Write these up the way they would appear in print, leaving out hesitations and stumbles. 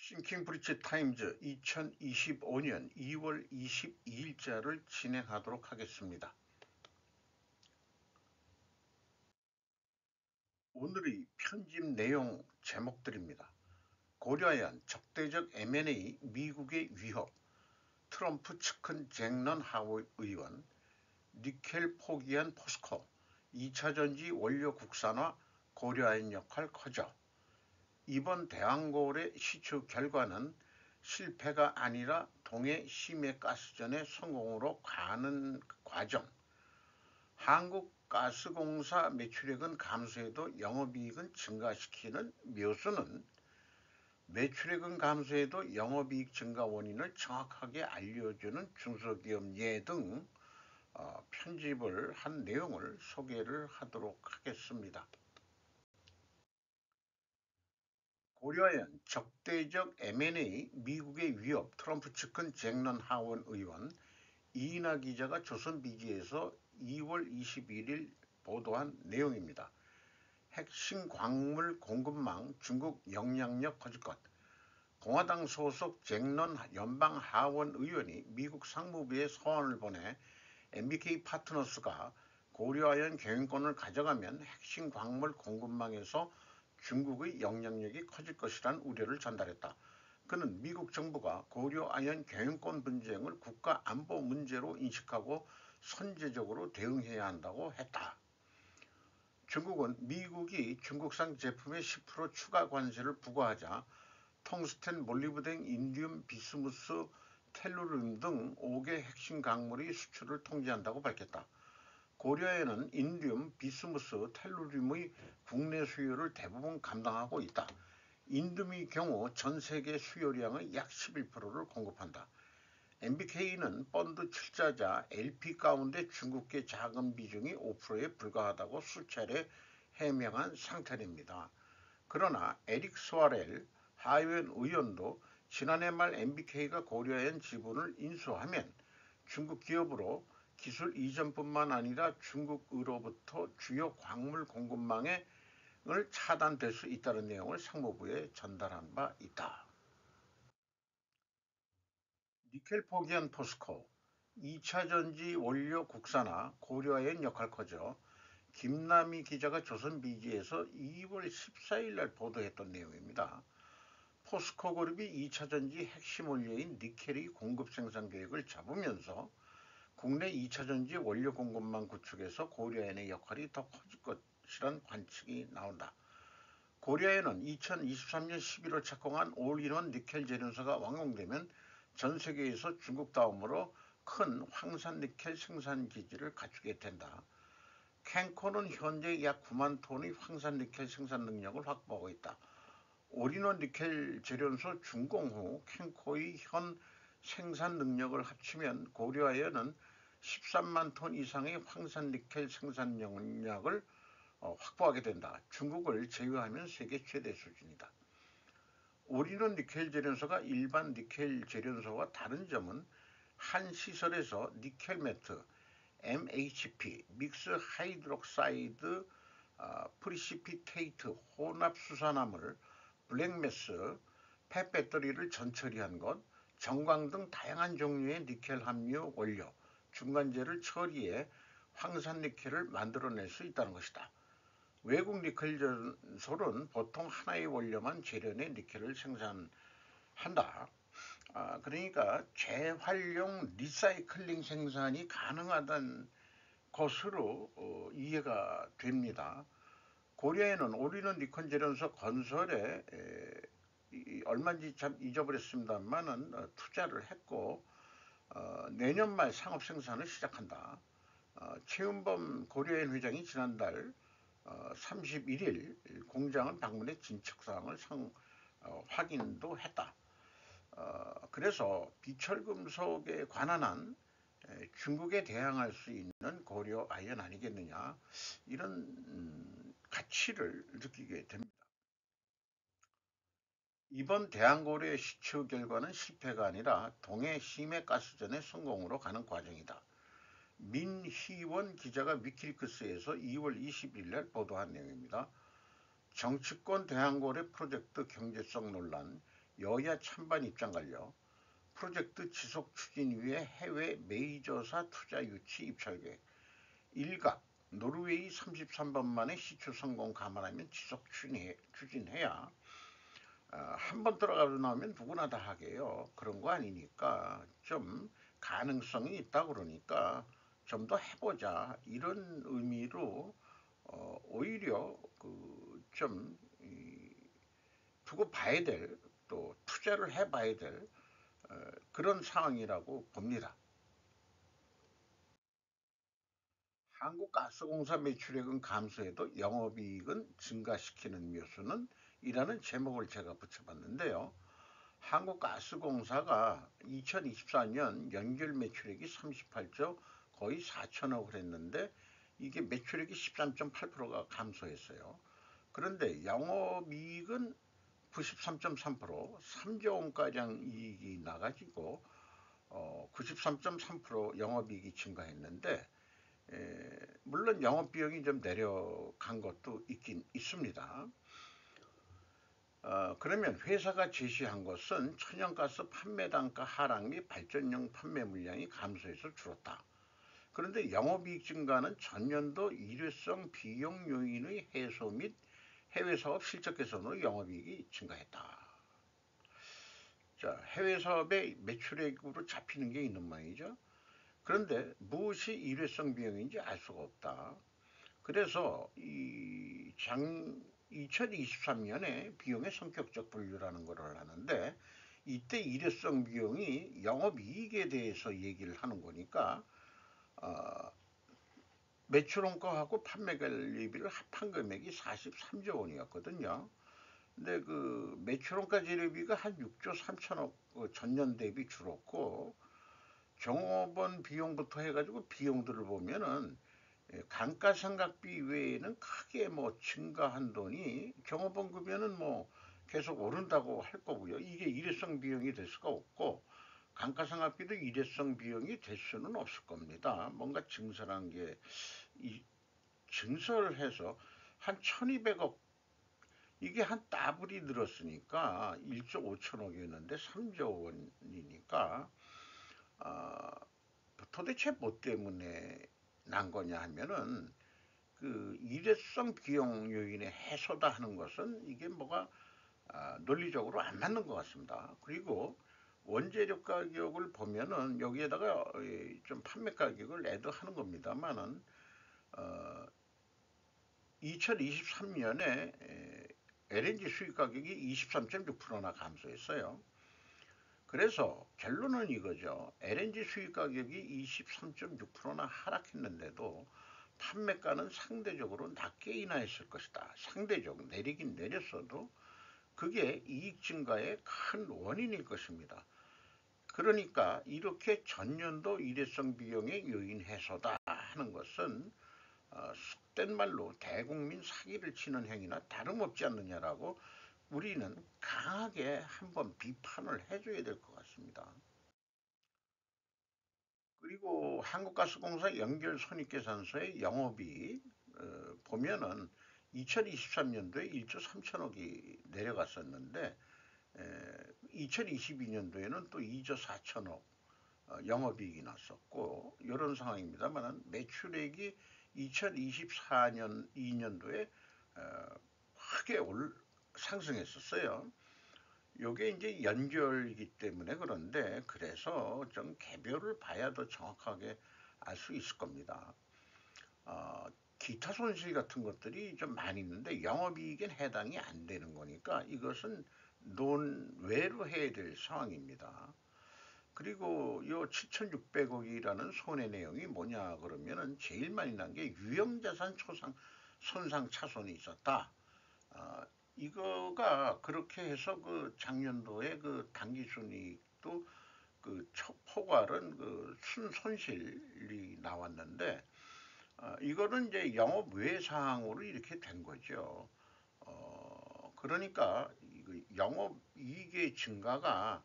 싱킹 브리츠 타임즈 2025년 2월 22일자를 진행하도록 하겠습니다. 오늘의 편집 내용 제목들입니다. 고려한 적대적 M&A 미국의 위협, 트럼프 측근 잭런 하워 의원, 니켈 포기한 포스코, 2차전지 원료 국산화 고려한 역할 커져. 이번 대왕고래 시추 결과는 실패가 아니라 동해 심해가스전의 성공으로 가는 과정. 한국가스공사 매출액은 감소해도 영업이익은 증가시키는 묘수는 매출액은 감소해도 영업이익 증가 원인을 정확하게 알려주는 중소기업 예 등 편집을 한 내용을 소개를 하도록 하겠습니다. 고려한 적대적 M&A 미국의 위협 트럼프 측근 잭런 하원 의원 이인하 기자가 조선비지에서 2월 21일 보도한 내용입니다. 핵심 광물 공급망 중국 영향력 커질 것. 공화당 소속 잭런 연방 하원 의원이 미국 상무부에 서한을 보내 MBK 파트너스가 고려하연 경영권을 가져가면 핵심 광물 공급망에서 중국의 영향력이 커질 것이라는 우려를 전달했다. 그는 미국 정부가 고려아연 경영권 분쟁을 국가 안보 문제로 인식하고 선제적으로 대응해야 한다고 했다. 중국은 미국이 중국산 제품에 10% 추가 관세를 부과하자 텅스텐, 몰리브덴, 인디움, 비스무스, 텔루륨 등 5개 핵심 광물의 수출을 통제한다고 밝혔다. 고려에는 인디움, 비스무스, 텔루륨의 국내 수요를 대부분 감당하고 있다. 인디움의 경우 전 세계 수요량의 약 11%를 공급한다. MBK는 펀드 출자자 LP 가운데 중국계 자금 비중이 5%에 불과하다고 수차례 해명한 상태입니다. 그러나 에릭 소아렐 하원 의원도 지난해 말 MBK가 고려한 지분을 인수하면 중국 기업으로 기술 이전뿐만 아니라 중국으로부터 주요 광물 공급망을 차단될 수 있다는 내용을 상무부에 전달한 바 있다. 니켈 포기한 포스코, 2차전지 원료 국산화 고려아연 역할 커져. 김남희 기자가 조선비지에서 2월 14일 날 보도했던 내용입니다. 포스코 그룹이 2차전지 핵심 원료인 니켈의 공급 생산 계획을 잡으면서 국내 2차전지 원료 공급망 구축에서 고려아연의 역할이 더 커질 것이란 관측이 나온다. 고려아연은 2023년 11월 착공한 올인원 니켈 제련소가 완공되면 전 세계에서 중국 다음으로 큰 황산 니켈 생산 기지를 갖추게 된다. 캔코는 현재 약 9만 톤의 황산 니켈 생산 능력을 확보하고 있다. 올인원 니켈 제련소 준공 후 캔코의 현 생산 능력을 합치면 고려아연은 13만 톤 이상의 황산 니켈 생산 능력을 확보하게 된다. 중국을 제외하면 세계 최대 수준이다. 올인원 니켈 제련소가 일반 니켈 제련소와 다른 점은 한 시설에서 니켈 매트, MHP, 믹스 하이드록사이드 프리시피테이트 혼합 수산화물, 블랙매스, 폐배터리를 전처리한 것, 정광 등 다양한 종류의 니켈 함유 원료, 중간재를 처리해 황산 니켈을 만들어낼 수 있다는 것이다. 외국 니켈 제련소는 보통 하나의 원료만 재련해 니켈을 생산한다. 그러니까 재활용 리사이클링 생산이 가능하다는 것으로 이해가 됩니다. 고려에는 올인원 니켈 제련소 건설에 얼마인지 참 잊어버렸습니다만은 투자를 했고 내년 말 상업 생산을 시작한다. 최은범 고려엔 회장이 지난달 31일 공장을 방문해 진척사항을 확인도 했다. 그래서 비철금속에 관한 한 중국에 대항할 수 있는 고려 아연 아니겠느냐 이런 가치를 느끼게 됩니다. 이번 대왕고래 시추 결과는 실패가 아니라 동해 심해가스전의 성공으로 가는 과정이다. 민희원 기자가 위키리크스에서 2월 21일 날 보도한 내용입니다. 정치권 대왕고래 프로젝트 경제성 논란, 여야 찬반 입장 갈려 프로젝트 지속 추진 위해 해외 메이저사 투자 유치 입찰 계획. 일각 노르웨이 33번 만에 시추 성공 감안하면 지속 추진해야 한 번 들어가고 나오면 누구나 다 하게요. 그런 거 아니니까 좀 가능성이 있다 그러니까 좀 더 해보자 이런 의미로 오히려 그좀 두고 봐야 될 또 투자를 해봐야 될 그런 상황이라고 봅니다. 한국가스공사 매출액은 감소해도 영업이익은 증가시키는 묘수는 이라는 제목을 제가 붙여봤는데요. 한국가스공사가 2024년 연결 매출액이 38조 거의 4천억을 했는데 이게 매출액이 13.8%가 감소했어요. 그런데 영업이익은 93.3% 3조 원가량 이익이 나가지고 93.3% 영업이익이 증가했는데 물론 영업비용이 좀 내려간 것도 있긴 있습니다. 그러면 회사가 제시한 것은 천연가스 판매 단가 하락 및 발전용 판매 물량이 감소해서 줄었다. 그런데 영업이익 증가는 전년도 일회성 비용 요인의 해소 및 해외 사업 실적 개선으로 영업이익이 증가했다. 자, 해외 사업의 매출액으로 잡히는 게 있는 모양이죠. 그런데 무엇이 일회성 비용인지 알 수가 없다. 그래서 2023년에 비용의 성격적 분류라는 것을 하는데 이때 일회성 비용이 영업이익에 대해서 얘기를 하는 거니까 매출원가하고 판매관리비를 합한 금액이 43조 원이었거든요. 근데 그 매출원가 재료비가 한 6조 3천억 전년 대비 줄었고 종업원 비용부터 해가지고 비용들을 보면은 감가상각비 외에는 크게 뭐 증가한 돈이 종업원급여는 뭐 계속 오른다고 할 거고요. 이게 일회성 비용이 될 수가 없고 감가상각비도 일회성 비용이 될 수는 없을 겁니다. 뭔가 증설한 게 증설을 해서 한 1200억 이게 한 따블이 늘었으니까 1조 5천억이었는데 3조 원이니까 도대체 뭐 때문에 난 거냐 하면은 그 일회성 비용 요인의 해소다 하는 것은 이게 뭐가 논리적으로 안 맞는 것 같습니다. 그리고 원재료 가격을 보면은 여기에다가 좀 판매 가격을 애도하는 겁니다만은 2023년에 LNG 수입 가격이 23.6%나 감소했어요. 그래서 결론은 이거죠. LNG 수입 가격이 23.6%나 하락했는데도 판매가는 상대적으로 낮게 인하했을 것이다. 상대적 내리긴 내렸어도 그게 이익 증가의 큰 원인일 것입니다. 그러니까 이렇게 전년도 일회성 비용의 요인 해소다 하는 것은 속된 말로 대국민 사기를 치는 행위나 다름없지 않느냐라고 우리는 강하게 한번 비판을 해줘야 될 것 같습니다. 그리고 한국가스공사 연결 손익계산서의 영업이 보면은 2023년도에 1조 3천억이 내려갔었는데 2022년도에는 또 2조 4천억 영업이익이 났었고 이런 상황입니다만 매출액이 2024년 2년도에 크게 상승했었어요. 요게 이제 연결이기 때문에 그런데 그래서 좀 개별을 봐야 더 정확하게 알 수 있을 겁니다. 어, 기타 손실 같은 것들이 좀 많이 있는데 영업이익엔 해당이 안 되는 거니까 이것은 논외로 해야 될 상황입니다. 그리고 요 7,600억이라는 손해 내용이 뭐냐 그러면은 제일 많이 난 게 유형자산 손상 차손이 있었다. 아, 이거가 그렇게 해서 그 작년도에 그 당기순이익도 그 포괄은 그 순손실이 나왔는데 이거는 이제 영업 외 사항으로 이렇게 된 거죠. 그러니까 영업 이익의 증가가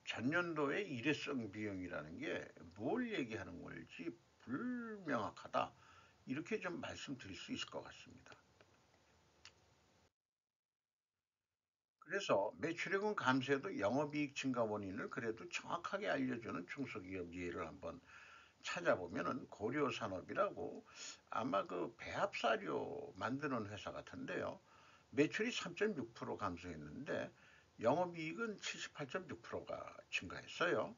전년도의 일회성 비용이라는 게 뭘 얘기하는 걸지 불명확하다. 이렇게 좀 말씀드릴 수 있을 것 같습니다. 그래서 매출액은 감소해도 영업이익 증가 원인을 그래도 정확하게 알려주는 중소기업 예를 한번 찾아보면은 고려산업이라고 아마 그 배합사료 만드는 회사 같은데요. 매출이 3.6% 감소했는데 영업이익은 78.6%가 증가했어요.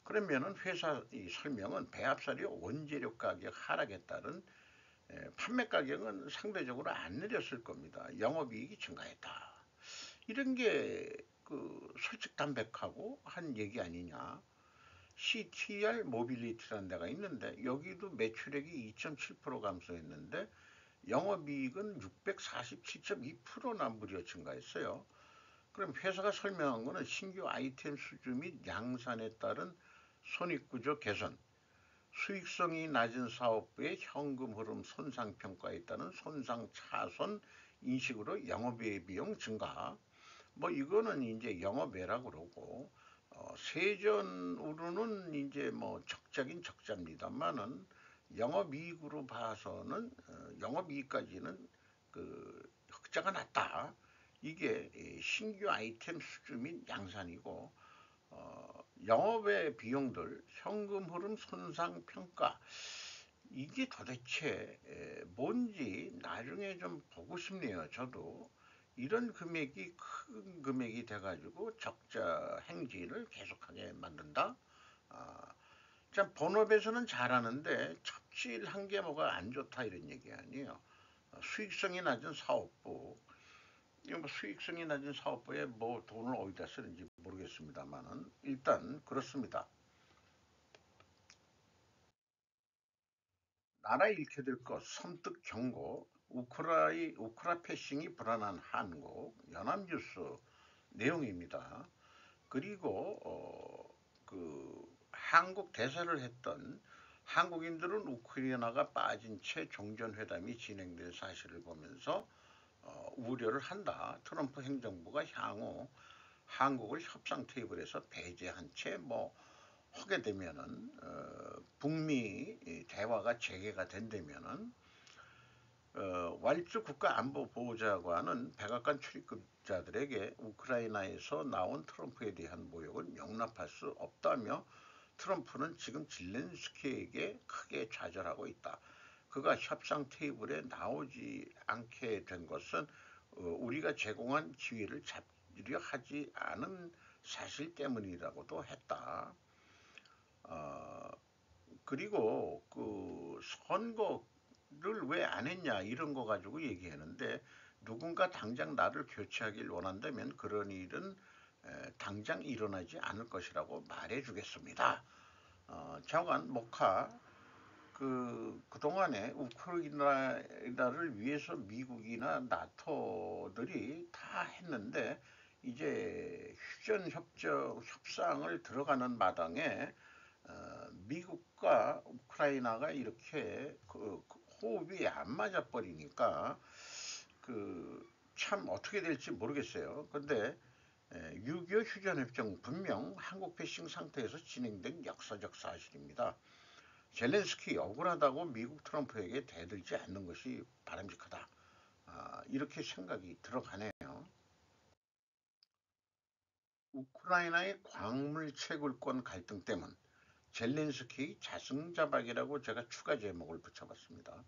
그러면은 회사 이 설명은 배합사료 원재료 가격 하락에 따른 판매 가격은 상대적으로 안 내렸을 겁니다. 영업이익이 증가했다. 이런 게 그 솔직담백하고 한 얘기 아니냐. CTR 모빌리티라는 데가 있는데 여기도 매출액이 2.7% 감소했는데 영업이익은 647.2%나 무려 증가했어요. 그럼 회사가 설명한 거는 신규 아이템 수주 및 양산에 따른 손익구조 개선, 수익성이 낮은 사업부의 현금 흐름 손상 평가에 따른 손상 차손 인식으로 영업외 비용 증가. 뭐 이거는 이제 영업외라고 그러고 세전으로는 이제 뭐 적자긴 적자입니다만은 영업이익으로 봐서는 영업이익까지는 그 흑자가 났다. 이게 신규 아이템 수주 및 양산이고 영업의 비용들, 현금 흐름 손상 평가 이게 도대체 뭔지 나중에 좀 보고 싶네요. 저도 이런 금액이 큰 금액이 돼가지고 적자 행진을 계속하게 만든다. 아, 참 본업에서는 잘하는데 첩질한 게 뭐가 안 좋다 이런 얘기 아니에요. 수익성이 낮은 사업부 이거 뭐 수익성이 낮은 사업부에 뭐 돈을 어디다 쓰는지 모르겠습니다만은 일단 그렇습니다. 나라 잃게 될 것 섬뜩 경고 우크라 패싱이 불안한 한국 연합뉴스 내용입니다. 그리고 그 한국 대사를 했던 한국인들은 우크라이나가 빠진 채 종전회담이 진행된 사실을 보면서 우려를 한다. 트럼프 행정부가 향후 한국을 협상 테이블에서 배제한 채 뭐 하게 되면은 북미 대화가 재개가 된다면은 왈츠 국가안보보좌관은 백악관 출입국자들에게 우크라이나에서 나온 트럼프에 대한 모욕은 용납할 수 없다며 트럼프는 지금 질렌스키에게 크게 좌절하고 있다. 그가 협상 테이블에 나오지 않게 된 것은 우리가 제공한 기회를 잡으려 하지 않은 사실 때문이라고도 했다. 어, 그리고 그 선거를 왜 안 했냐 이런 거 가지고 얘기하는데 누군가 당장 나를 교체하길 원한다면 그런 일은 당장 일어나지 않을 것이라고 말해주겠습니다. 장관 목하 그동안에 우크라이나를 위해서 미국이나 나토들이 다 했는데 이제 휴전협상을 들어가는 마당에 미국과 우크라이나가 이렇게 그 호흡이 안 맞아 버리니까 그 참 어떻게 될지 모르겠어요. 근데 6.25 휴전협정 분명 한국 패싱 상태에서 진행된 역사적 사실입니다. 젤렌스키 억울하다고 미국 트럼프에게 대들지 않는 것이 바람직하다. 이렇게 생각이 들어가네요. 우크라이나의 광물 채굴권 갈등 때문 젤렌스키 자승자박이라고 제가 추가 제목을 붙여봤습니다.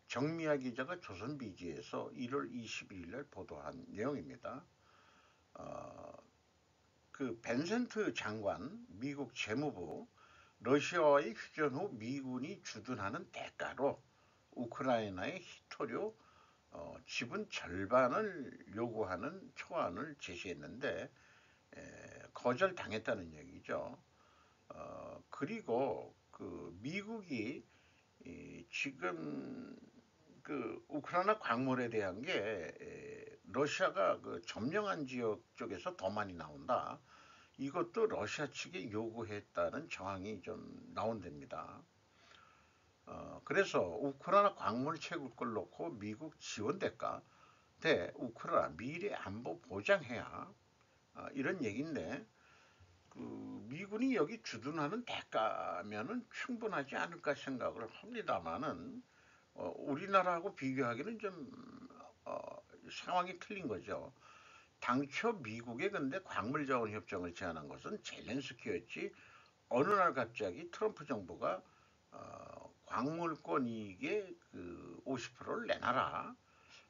정미아 기자가 조선비지에서 1월 22일 날 보도한 내용입니다. 어, 그 벤센트 장관 미국 재무부 러시아와의 휴전 후 미군이 주둔하는 대가로 우크라이나의 히토류 지분 절반을 요구하는 초안을 제시했는데 거절당했다는 얘기죠. 그리고 그 미국이 지금 그 우크라이나 광물에 대한 게 러시아가 그 점령한 지역 쪽에서 더 많이 나온다. 이것도 러시아 측이 요구했다는 정황이 좀 나온답니다. 그래서 우크라이나 광물 채굴걸 놓고 미국 지원 대가 대 우크라이나 미래 안보 보장해야 이런 얘기인데 그 미군이 여기 주둔하는 대가면은 충분하지 않을까 생각을 합니다만은 우리나라하고 비교하기는 좀 어, 상황이 틀린 거죠. 당초 미국에 근데 광물자원 협정을 제안한 것은 젤렌스키였지 어느 날 갑자기 트럼프 정부가 광물권 이익의 그 50%를 내놔라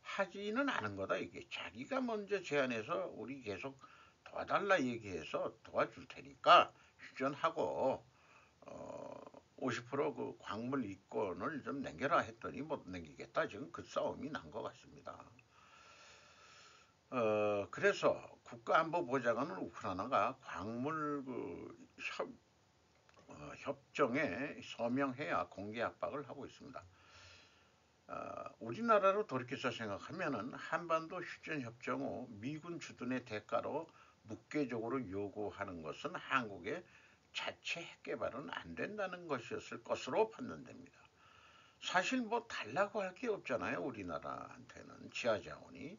하지는 않은 거다 이게. 자기가 먼저 제안해서 우리 계속 도와달라 얘기해서 도와줄 테니까 휴전하고 50%그 광물 이권을 좀 남겨라 했더니 못 남기겠다. 지금 그 싸움이 난 것 같습니다. 그래서 국가안보보좌관은 우크라이나가 광물 협정에 서명해야 공개 압박을 하고 있습니다. 우리나라로 돌이켜서 생각하면은 한반도 휴전 협정 후 미군 주둔의 대가로 묵계적으로 요구하는 것은 한국의 자체 핵 개발은 안 된다는 것이었을 것으로 판단됩니다. 사실 뭐 달라고 할 게 없잖아요. 우리나라한테는 지하 자원이.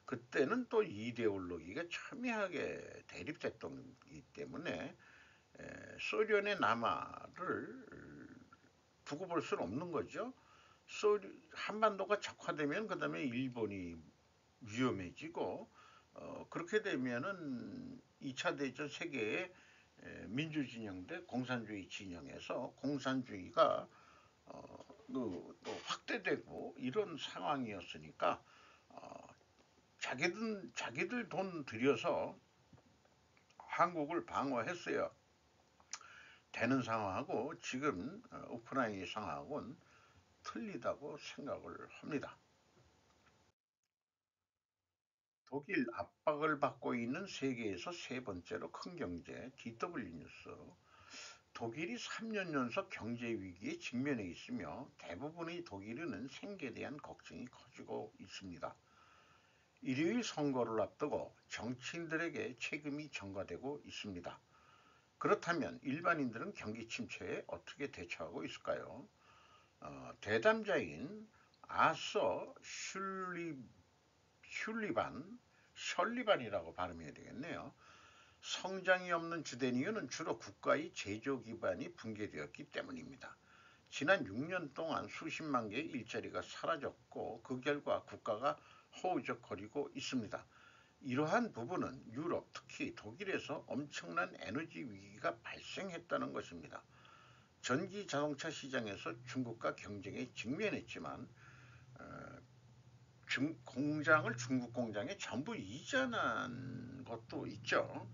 그때는 또 이데올로기가 첨예하게 대립됐던 기 때문에 소련의 남하를 두고 볼 수는 없는 거죠. 한반도가 적화되면 그다음에 일본이 위험해지고 그렇게 되면은 2차 대전 세계의 민주진영 대 공산주의 진영에서 공산주의가 또 확대되고 이런 상황이었으니까 어, 자기들 돈 들여서 한국을 방어했어야 되는 상황하고 지금 우크라이나 상황은 틀리다고 생각을 합니다. 독일 압박을 받고 있는 세계에서 세 번째로 큰 경제 DW 뉴스. 독일이 3년 연속 경제 위기에 직면해 있으며 대부분의 독일인은 생계에 대한 걱정이 커지고 있습니다. 일요일 선거를 앞두고 정치인들에게 책임이 전가되고 있습니다. 그렇다면 일반인들은 경기 침체에 어떻게 대처하고 있을까요? 대담자인 아서 슐리반이라고 발음해야 되겠네요. 성장이 없는 주된 이유는 주로 국가의 제조 기반이 붕괴되었기 때문입니다. 지난 6년 동안 수십만 개의 일자리가 사라졌고 그 결과 국가가 허우적거리고 있습니다. 이러한 부분은 유럽, 특히 독일에서 엄청난 에너지 위기가 발생했다는 것입니다. 전기 자동차 시장에서 중국과 경쟁에 직면했지만 공장을 중국 공장에 전부 이전한 것도 있죠.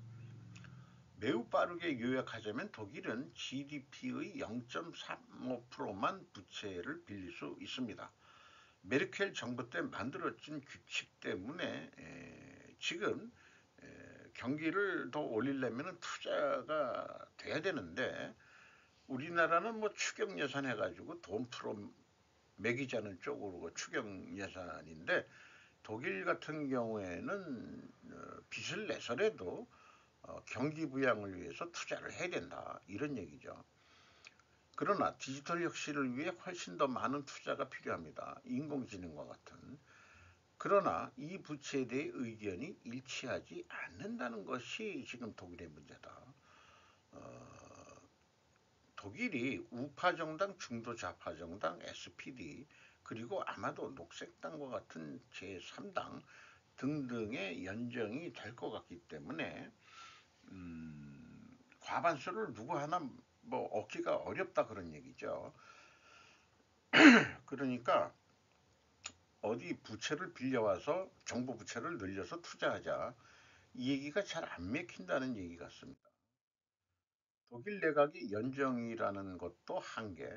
매우 빠르게 요약하자면 독일은 GDP의 0.35%만 부채를 빌릴 수 있습니다. 메르켈 정부 때 만들어진 규칙 때문에 지금 경기를 더 올리려면 투자가 돼야 되는데 우리나라는 뭐 추경 예산 해가지고 돈 풀어 매기자는 쪽으로 추경 예산인데 독일 같은 경우에는 빚을 내서라도 경기 부양을 위해서 투자를 해야 된다 이런 얘기죠. 그러나 디지털 혁신을 위해 훨씬 더 많은 투자가 필요합니다. 인공지능과 같은. 그러나 이 부채에 대해 의견이 일치하지 않는다는 것이 지금 독일의 문제다. 독일이 우파 정당, 중도 좌파 정당, SPD 그리고 아마도 녹색당과 같은 제3당 등등의 연정이 될 것 같기 때문에 과반수를 누구 하나 뭐 얻기가 어렵다 그런 얘기죠. 그러니까 어디 부채를 빌려와서 정부 부채를 늘려서 투자하자 이 얘기가 잘 안 맥힌다는 얘기 같습니다. 독일 내각이 연정이라는 것도 한계.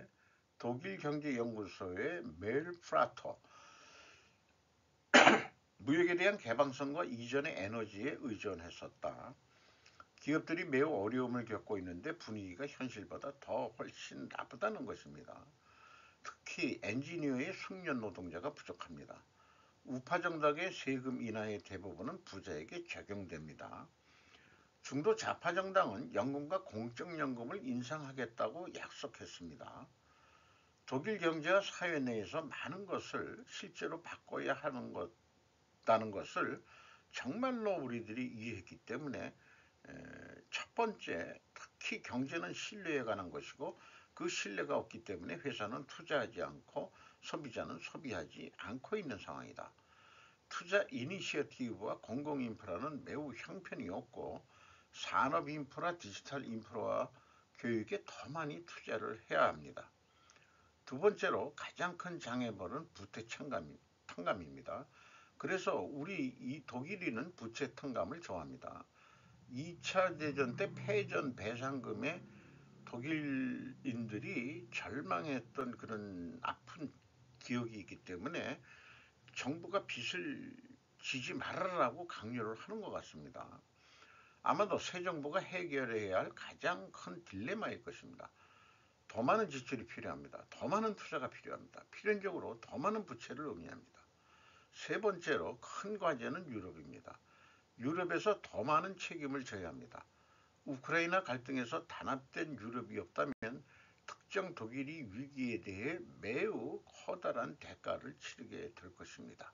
독일 경제연구소의 메일 프라터 무역에 대한 개방성과 이전의 에너지에 의존했었다. 기업들이 매우 어려움을 겪고 있는데 분위기가 현실보다 더 훨씬 나쁘다는 것입니다. 특히 엔지니어의 숙련 노동자가 부족합니다. 우파 정당의 세금 인하의 대부분은 부자에게 적용됩니다. 중도 좌파 정당은 연금과 공적연금을 인상하겠다고 약속했습니다. 독일 경제와 사회 내에서 많은 것을 실제로 바꿔야 하는 것다는 것을 정말로 우리들이 이해했기 때문에 첫 번째 특히 경제는 신뢰에 관한 것이고 그 신뢰가 없기 때문에 회사는 투자하지 않고 소비자는 소비하지 않고 있는 상황이다. 투자 이니시어티브와 공공인프라는 매우 형편이 없고 산업인프라, 디지털 인프라와 교육에 더 많이 투자를 해야 합니다. 두 번째로 가장 큰 장애물은 부채 탕감입니다. 그래서 우리 이 독일인은 부채 탕감을 좋아합니다. 2차 대전 때 패전 배상금에 독일인들이 절망했던 그런 아픈 기억이 있기 때문에 정부가 빚을 지지 말아라고 강요를 하는 것 같습니다. 아마도 새 정부가 해결해야 할 가장 큰 딜레마일 것입니다. 더 많은 지출이 필요합니다. 더 많은 투자가 필요합니다. 필연적으로 더 많은 부채를 의미합니다. 세 번째로 큰 과제는 유럽입니다. 유럽에서 더 많은 책임을 져야 합니다. 우크라이나 갈등에서 단합된 유럽이 없다면 특정 독일이 위기에 대해 매우 커다란 대가를 치르게 될 것입니다.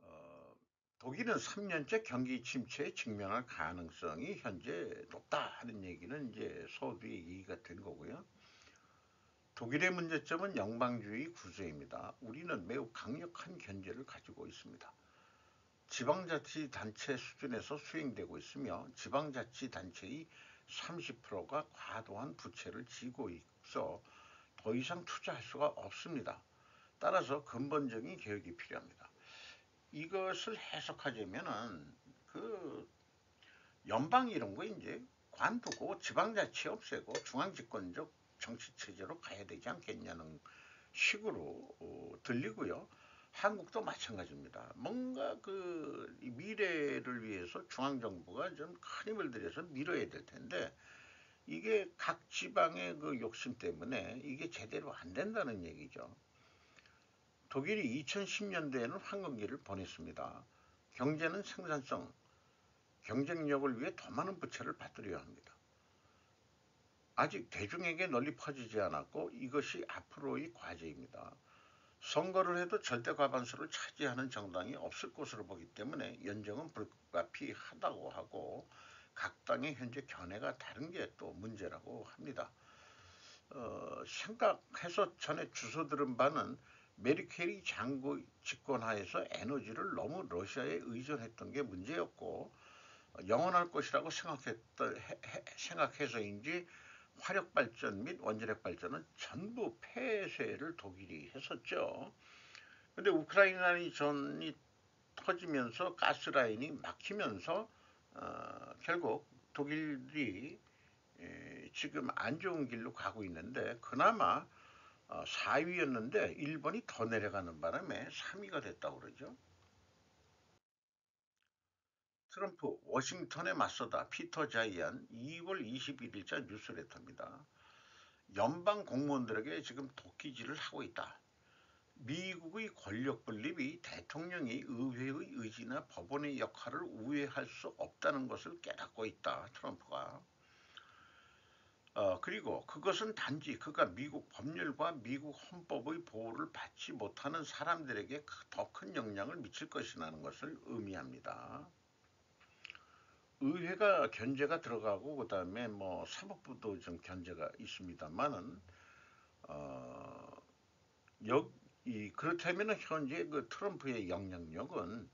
어, 독일은 3년째 경기 침체에 직면할 가능성이 현재 높다는 얘기는 이제 서두에 얘기가 된 거고요. 독일의 문제점은 영방주의 구조입니다. 우리는 매우 강력한 견제를 가지고 있습니다. 지방자치단체 수준에서 수행되고 있으며 지방자치단체의 30%가 과도한 부채를 지고 있어 더 이상 투자할 수가 없습니다. 따라서 근본적인 개혁이 필요합니다. 이것을 해석하자면은 그 연방 이런 거 이제 관두고 지방자치 없애고 중앙집권적 정치체제로 가야 되지 않겠냐는 식으로 들리고요. 한국도 마찬가지입니다. 뭔가 그 미래를 위해서 중앙정부가 좀 큰 힘을 들여서 밀어야 될 텐데 이게 각 지방의 그 욕심 때문에 이게 제대로 안 된다는 얘기죠. 독일이 2010년대에는 황금기를 보냈습니다. 경제는 생산성, 경쟁력을 위해 더 많은 부채를 받들여야 합니다. 아직 대중에게 널리 퍼지지 않았고 이것이 앞으로의 과제입니다. 선거를 해도 절대 과반수를 차지하는 정당이 없을 것으로 보기 때문에 연정은 불가피하다고 하고 각 당의 현재 견해가 다른 게 또 문제라고 합니다. 생각해서 전에 주소 들은 바는 메르켈이 장고 집권하에서 에너지를 너무 러시아에 의존했던 게 문제였고 영원할 것이라고 생각해서인지 화력 발전 및 원자력 발전은 전부 폐쇄를 독일이 했었죠. 근데 우크라이나 전이 터지면서 가스라인이 막히면서 결국 독일이 지금 안 좋은 길로 가고 있는데 그나마 4위였는데 일본이 더 내려가는 바람에 3위가 됐다고 그러죠. 트럼프 워싱턴에 맞서다 피터 자이안 2월 21일자 뉴스레터입니다. 연방 공무원들에게 지금 도끼질을 하고 있다. 미국의 권력 분립이 대통령이 의회의 의지나 법원의 역할을 우회할 수 없다는 것을 깨닫고 있다. 트럼프가. 그리고 그것은 단지 그가 미국 법률과 미국 헌법의 보호를 받지 못하는 사람들에게 더 큰 영향을 미칠 것이라는 것을 의미합니다. 의회가 견제가 들어가고 그다음에 뭐 사법부도 좀 견제가 있습니다만은 어, 그렇다면 현재 그 트럼프의 영향력은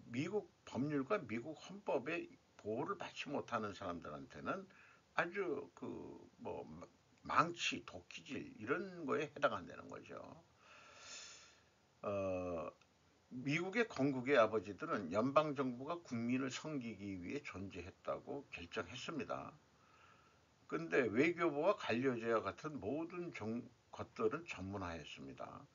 미국 법률과 미국 헌법의 보호를 받지 못하는 사람들한테는 아주 그 뭐 망치, 도끼질 이런 거에 해당한다는 거죠. 어, 미국의 건국의 아버지들은 연방 정부가 국민을 섬기기 위해 존재했다고 결정했습니다. 근데 외교부와 관료제와 같은 모든 것들은 전문화했습니다.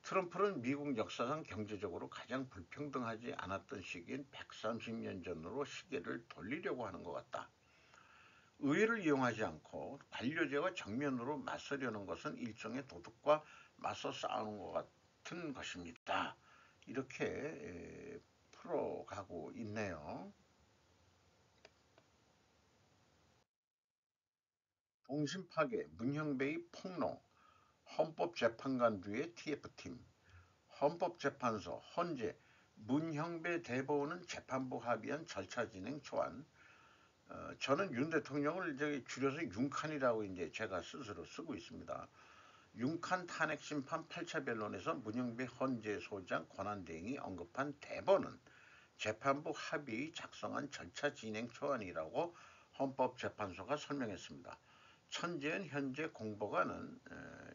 트럼프는 미국 역사상 경제적으로 가장 불평등하지 않았던 시기인 130년 전으로 시계를 돌리려고 하는 것 같다. 의회를 이용하지 않고 관료제와 정면으로 맞서려는 것은 일종의 도덕과 맞서 싸우는 것 같은 것입니다. 이렇게 풀어가고 있네요. 동심 파괴, 문형배의 폭로, 헌법재판관들의 TF팀, 헌법재판소, 헌재, 문형배 대법원은 재판부 합의안 절차 진행 초안. 저는 윤 대통령을 이제 줄여서 윤칸이라고 이제 제가 스스로 쓰고 있습니다. 윤칸 탄핵 심판 8차 변론에서 문영배 헌재 소장 권한대행이 언급한 대법원은 재판부 합의 작성한 절차 진행 초안이라고 헌법재판소가 설명했습니다. 천재현 현재 공보관은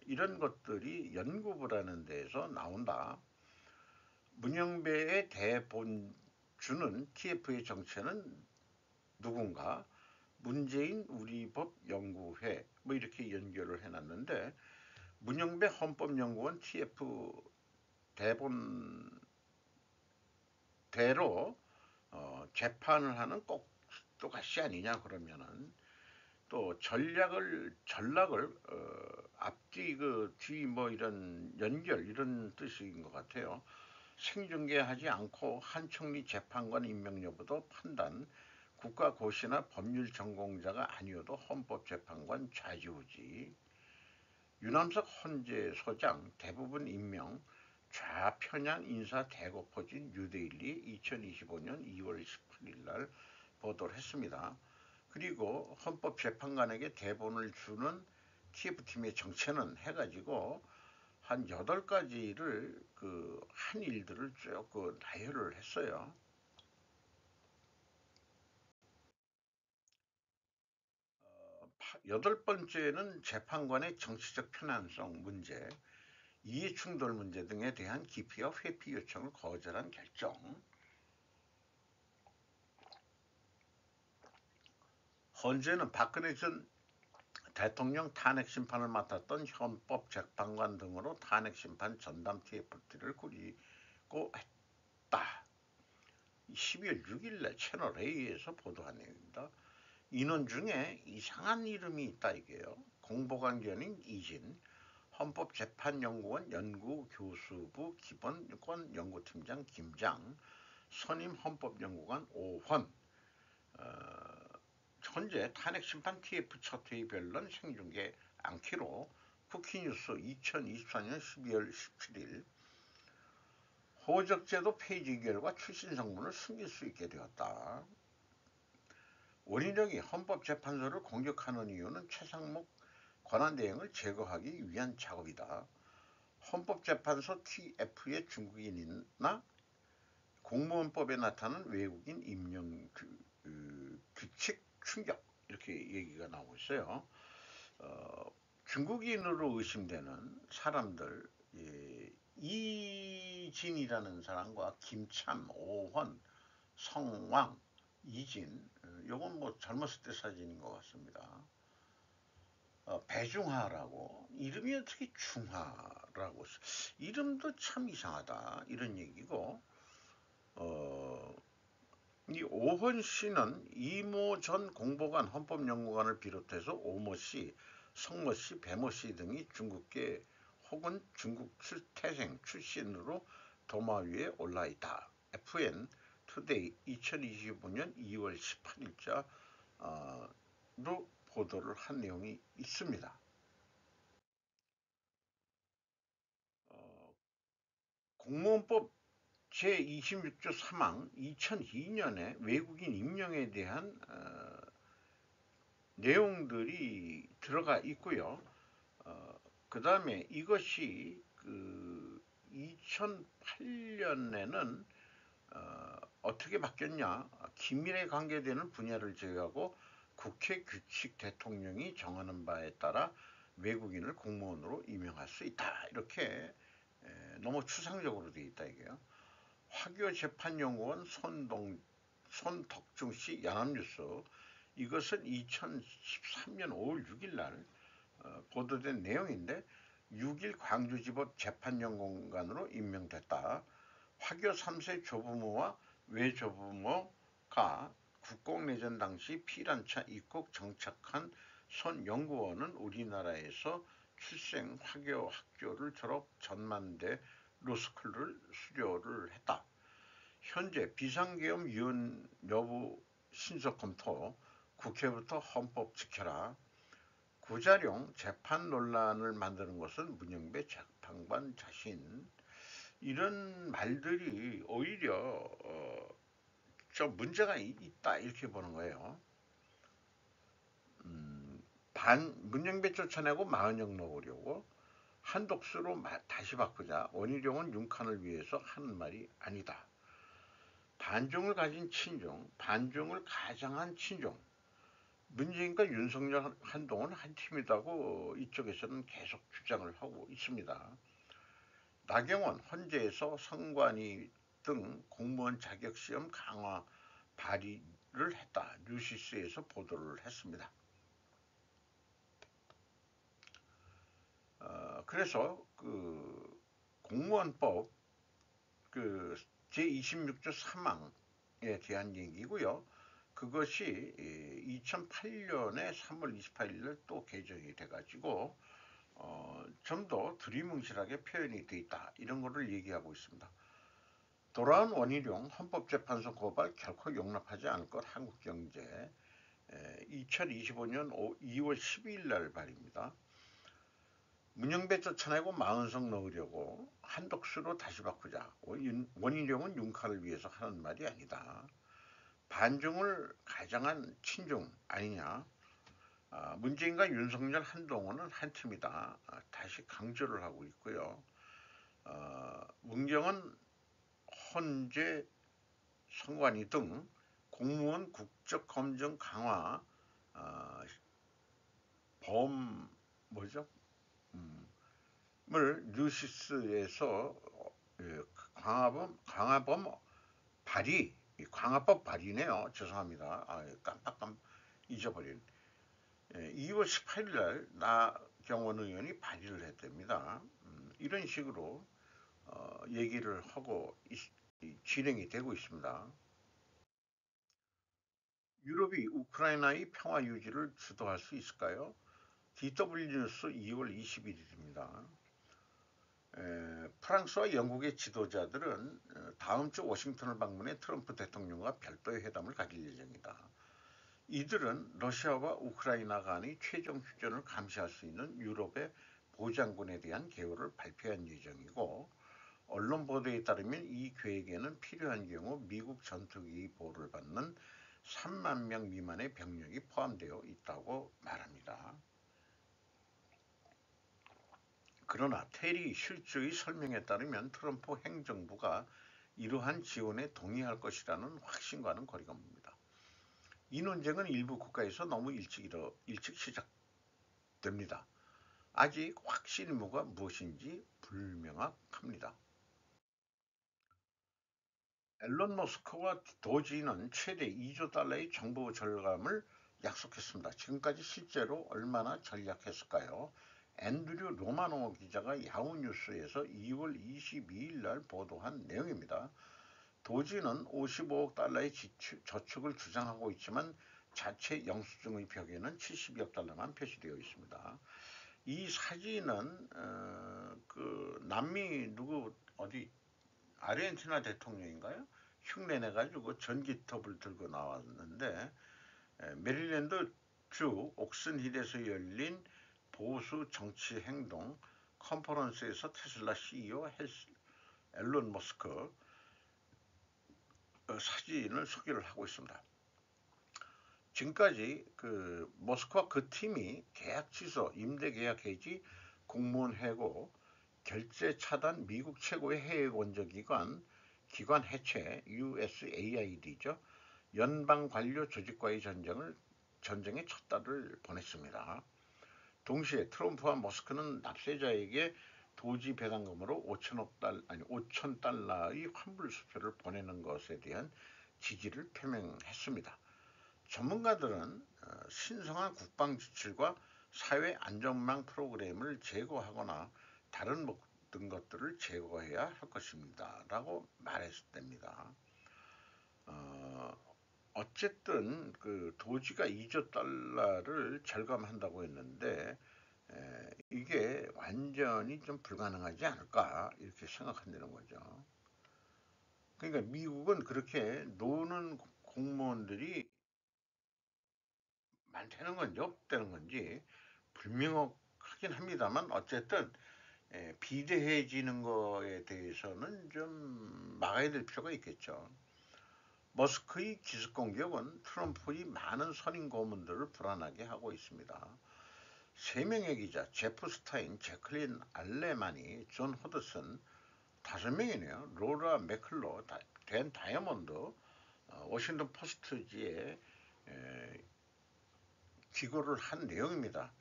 이런 것들이 연구부라는 데에서 나온다. 문영배의 대본주는 TF의 정체는 누군가? 문재인 우리법연구회 뭐 이렇게 연결을 해놨는데 문영배 헌법연구원 TF 대본대로 재판을 하는 꼭 똑같이 아니냐 그러면은 또 전락을 앞뒤 그 뒤 뭐 이런 연결 이런 뜻인 것 같아요. 생중계하지 않고 한 총리 재판관 임명 여부도 판단, 국가고시나 법률 전공자가 아니어도 헌법재판관 좌지우지, 유남석 헌재 소장 대부분 임명, 좌편향 인사 대거포진 뉴데일리 2025년 2월 18일 날 보도를 했습니다. 그리고 헌법재판관에게 대본을 주는 TF팀의 정체는 해가지고 한 8가지를 한 일들을 쭉 나열을 했어요. 여덟 번째는 재판관의 정치적 편향성 문제, 이해충돌 문제 등에 대한 기피와 회피 요청을 거절한 결정. 헌재는 박근혜 전 대통령 탄핵 심판을 맡았던 헌법재판관 등으로 탄핵 심판 전담 TFT를 꾸리고 했다. 12월 6일날 채널 A에서 보도한 내용입니다. 인원 중에 이상한 이름이 있다 이게요. 공보관 견인 이진, 헌법재판연구원 연구교수부 기본권 연구팀장 김장, 선임 헌법연구관 오헌, 현재 탄핵심판 TF 첫 회의 변론 생중계 않기로 쿠키뉴스 2024년 12월 17일 호적제도 폐지 결과 출신 성분을 숨길 수 있게 되었다. 원희룡이 헌법재판소를 공격하는 이유는 최상목 권한대행을 제거하기 위한 작업이다. 헌법재판소 TF의 중국인이나 공무원법에 나타난 외국인 임명 규칙 충격 이렇게 얘기가 나오고 있어요. 중국인으로 의심되는 사람들 이진이라는 사람과 김참, 오헌, 성왕, 이진 요건 뭐 젊었을 때 사진인 것 같습니다. 배중하라고 이름이 어떻게 중하라고 이름도 참 이상하다 이런 얘기고 이 오헌 씨는 이모 전 공보관 헌법연구관을 비롯해서 오모 씨, 성모 씨, 배모 씨 등이 중국계 혹은 중국 태생 출신으로 도마 위에 올라 있다. FN 투데이 2025년 2월 18일자로 보도를 한 내용이 있습니다. 공무원법 제26조 3항 2002년에 외국인 임명에 대한 내용들이 들어가 있고요. 그 다음에 이것이 2008년에는 어떻게 바뀌었냐? 긴밀하게 관계되는 분야를 제외하고 국회 규칙 대통령이 정하는 바에 따라 외국인을 공무원으로 임명할 수 있다. 이렇게 너무 추상적으로 되어 있다 이게요. 화교재판연구원 손덕중 씨 연합뉴스 이것은 2013년 5월 6일 날 보도된 내용인데 6일 광주지법 재판연구관으로 임명됐다. 화교 3세 조부모와 외조부모가 국共내전 당시 피란차 입국 정착한 손 연구원은 우리나라에서 출생 화교 학교를 졸업 전만대 로스쿨을 수료를 했다. 현재 비상계엄위원 여부 신속 검토, 국회부터 헌법 지켜라. 구자룡 재판 논란을 만드는 것은 문영배 재판관 자신. 이런 말들이 오히려 좀 문제가 있다 이렇게 보는 거예요. 문영배 쫓아내고 마흔영 넣으려고 한독수로 다시 바꾸자. 원희룡은 윤칸을 위해서 하는 말이 아니다. 반중을 가진 친중, 반중을 가장한 친중. 문재인과 윤석열, 한동훈은 한 팀이라고 이쪽에서는 계속 주장을 하고 있습니다. 나경원 헌재에서 선관위 등 공무원 자격시험 강화 발의를 했다. 뉴시스에서 보도를 했습니다. 그래서 그 공무원법 그 제26조 3항에 대한 얘기고요. 그것이 2008년에 3월 28일 또 개정이 돼가지고 좀 더 두리뭉실하게 표현이 돼 있다. 이런 거를 얘기하고 있습니다. 돌아온 원희룡 헌법재판소 고발 결코 용납하지 않을 것. 한국경제 2025년 2월 12일 날 발입니다. 문영배 쫓아내고 마흔석 넣으려고 한독수로 다시 바꾸자. 원희룡은 윤카를 위해서 하는 말이 아니다. 반중을 가장한 친중 아니냐. 문재인과 윤석열, 한동훈은 한 팀이다. 다시 강조를 하고 있고요. 문경은 헌재, 선관위 등 공무원 국적검증 강화 범 뭐죠? 을 뉴시스에서 강화범 발의, 강화법 발의네요. 죄송합니다. 깜빡 잊어버린. 2월 18일 날 나경원 의원이 발의를 했답니다. 이런 식으로 얘기를 하고 진행이 되고 있습니다. 유럽이 우크라이나의 평화 유지를 주도할 수 있을까요? DW 뉴스 2월 21일입니다. 프랑스와 영국의 지도자들은 다음 주 워싱턴을 방문해 트럼프 대통령과 별도의 회담을 가질 예정이다. 이들은 러시아와 우크라이나 간의 최종 휴전을 감시할 수 있는 유럽의 보장군에 대한 개요를 발표한 예정이고, 언론 보도에 따르면 이 계획에는 필요한 경우 미국 전투기 보호를 받는 3만 명 미만의 병력이 포함되어 있다고 말합니다. 그러나 테리 슐츠의 설명에 따르면 트럼프 행정부가 이러한 지원에 동의할 것이라는 확신과는 거리가 멉니다. 이 논쟁은 일부 국가에서 너무 일찍 시작됩니다. 아직 확신 의무가 무엇인지 불명확합니다. 앨런 머스크와 도지는 최대 2조 달러의 정보 절감을 약속했습니다. 지금까지 실제로 얼마나 절약했을까요? 앤드류 로마노 기자가 야후뉴스에서 2월 22일 날 보도한 내용입니다. 도지는 55억 달러의 저축을 주장하고 있지만 자체 영수증의 벽에는 70억 달러만 표시되어 있습니다. 이 사진은 그 남미 어디 아르헨티나 대통령인가요? 흉내내가지고 전기톱을 들고 나왔는데 메릴랜드 주 옥슨힐에서 열린 보수 정치 행동 컨퍼런스에서 테슬라 CEO 앨런 머스크 사진을 소개를 하고 있습니다. 지금까지 그 머스크와 그 팀이 계약 취소, 임대 계약 해지, 공무원 해고, 결제 차단, 미국 최고의 해외 원조기관 기관 해체 USAID죠. 연방 관료 조직과의 전쟁의 첫 달을 보냈습니다. 동시에 트럼프와 머스크는 납세자에게 도지 배당금으로 5천 달러의 환불 수표를 보내는 것에 대한 지지를 표명했습니다. 전문가들은 신성한 국방 지출과 사회 안전망 프로그램을 제거하거나 다른 모든 것들을 제거해야 할 것입니다. 라고 말했답니다. 어쨌든 그 도지가 2조 달러를 절감한다고 했는데 이게 완전히 좀 불가능하지 않을까 이렇게 생각한다는 거죠. 그러니까 미국은 그렇게 노는 공무원들이 많다는 건지 없다는 건지 불명확하긴 합니다만 어쨌든 비대해지는 거에 대해서는 좀 막아야 될 필요가 있겠죠. 머스크의 기습 공격은 트럼프의 많은 선임 고문들을 불안하게 하고 있습니다. 3명의 기자, 제프 스타인, 제클린 알레마니, 존 허드슨, 5명이네요. 로라 맥클로, 댄 다이아몬드, 워싱턴 포스트지에 기고를 한 내용입니다.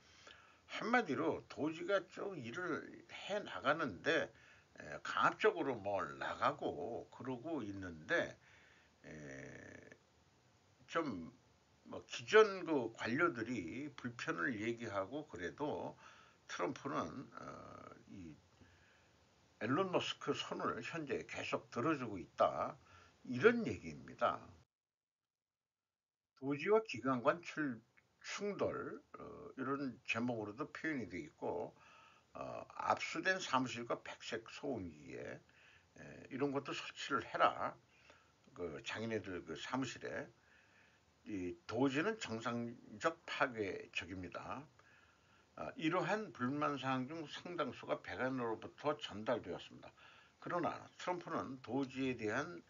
한마디로 도지가 좀 일을 해 나가는데 강압적으로 뭘 나가고 그러고 있는데 좀뭐 기존 그 관료들이 불편을 얘기하고 그래도 트럼프는 이 앨런 머스크 손을 현재 계속 들어주고 있다 이런 얘기입니다. 도지와 기관 충돌 이런 제목으로도 표현이 되어 있고 압수된 사무실과 백색 소음기에 이런 것도 설치를 해라. 그 장인애들 그 사무실에 이 도지는 정상적 파괴적입니다. 이러한 불만 사항 중 상당수가 백안으로부터 전달되었습니다. 그러나 트럼프는 도지에 대한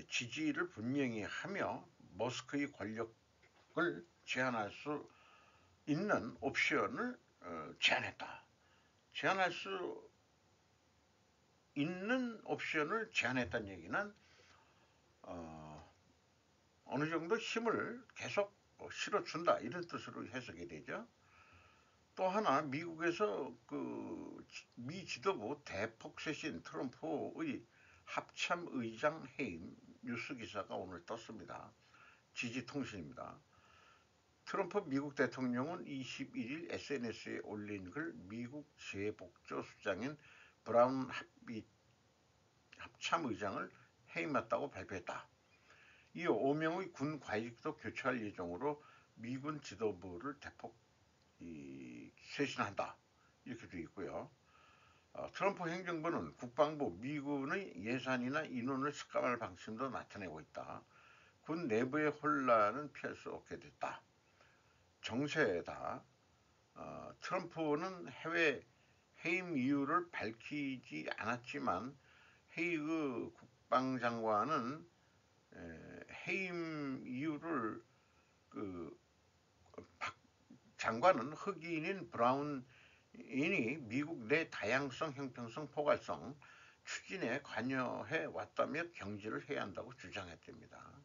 지지를 분명히 하며 머스크의 권력을 제한할 수 있는 옵션을 제한했다. 제한할 수 있는 옵션을 제한했다는 얘기는 어느 정도 힘을 계속 실어준다 이런 뜻으로 해석이 되죠. 또 하나 미국에서 그 미 지도부 대폭 쇄신 트럼프의 합참의장 해임 뉴스 기사가 오늘 떴습니다. 지지통신입니다. 트럼프 미국 대통령은 21일 SNS에 올린 글 미국 재복조수장인 브라운 합참의장을 해임했다고 발표했다. 이어 5명의 군 과직도 교체할 예정으로 미군 지도부를 대폭 쇄신한다. 이렇게 되어 있고요. 트럼프 행정부는 국방부, 미군의 예산이나 인원을 삭감할 방침도 나타내고 있다. 군 내부의 혼란은 피할 수 없게 됐다. 정세다. 트럼프는 해외 해임 이유를 밝히지 않았지만 헤이그 국방장관은 해임 이유를 그 장관은 흑인인 브라운인이 미국 내 다양성, 형평성, 포괄성 추진에 관여해 왔다며 경질을 해야 한다고 주장했답니다.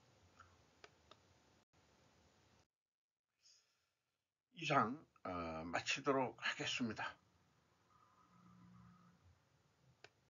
이상 마치도록 하겠습니다.